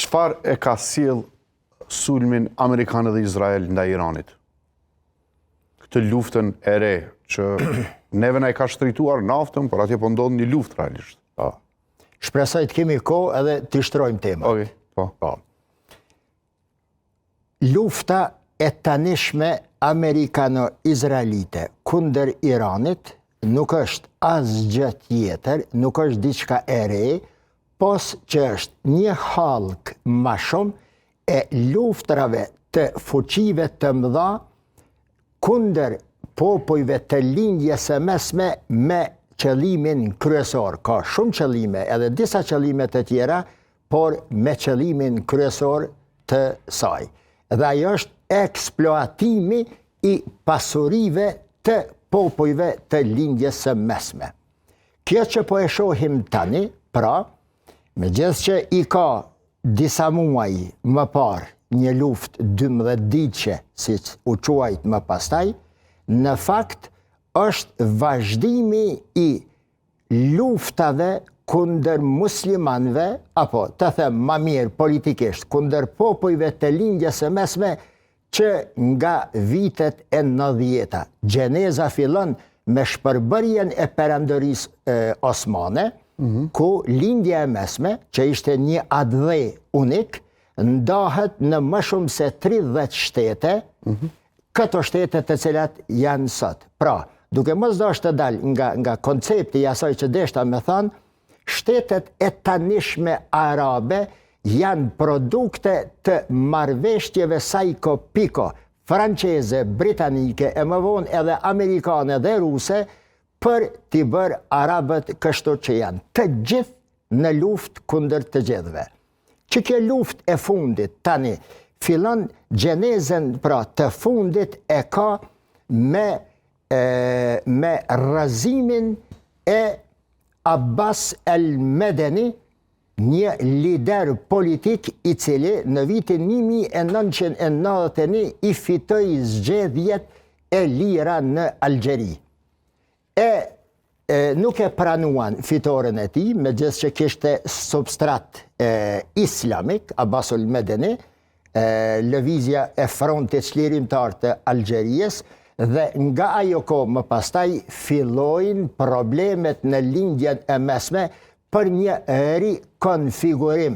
Çfarë e ka sjell sulmin Amerikanë dhe Izrael ndaj Iranit? Këtë luftën e re që neve na i ka shtrituar naftën, por atje po ndodh një luftë realisht. Shpresoj të kemi kohë edhe të shtrojmë temat. Okej, po. Lufta e tanishme amerikano-izraelite kundër Iranit nuk është asgjë tjetër, nuk është diçka e re, pos që është një hallk më shumë e luftrave të fuqive të mëdha kundër popujve të lindjes së mesme me qëllimin kryesor. Ka shumë qëllime, edhe disa qëllime të tjera, por me qëllimin kryesor të saj. Dhe ajo është eksploatimi i pasurive të popujve të lindjes së mesme. Kjo që po e shohim tani, pra, megjithëse që i ka disa muaj më parë një luftë 12 ditëse, siç u quajt më pastaj, në fakt është vazhdimi i luftave kundër muslimanëve, apo të them më mirë politikisht, kundër popujve të lindjes së mesme që nga vitet e 90-ta. Gjeneza fillon me shpërbërjen e perandorisë osmane, ku lindja e mesme, që ishte një adhe unik, ndahet në më shumë se 30 shtete, këto shtete të cilat janë sot. Pra, duke mos dashur të dal nga koncepti i asaj që deshta me thënë, shtetet e tanishme arabe janë produkte të marrëveshjeve sajko-piko, franceze, britanike, e më vonë edhe amerikane dhe ruse, për t'i bërë arabët kështu që janë të gjithë në luftë kundër të gjithëve. Që kjo luftë e fundit tani fillon gjenezen, pra të fundit e ka me rrëzimin e Abbas el-Medeni, një lider politik i cili në vitin 1991 i fitoi zgjedhjet e lira në Algjeri. Nuk e pranuan fitoren e tij, megjithëse që kishte substrat islamik, Abbas el-Medeni, lëvizja e frontit çlirimtar të Algjerisë, dhe nga ajo kohë më pastaj fillojnë problemet në lindjen e mesme për një rikonfigurim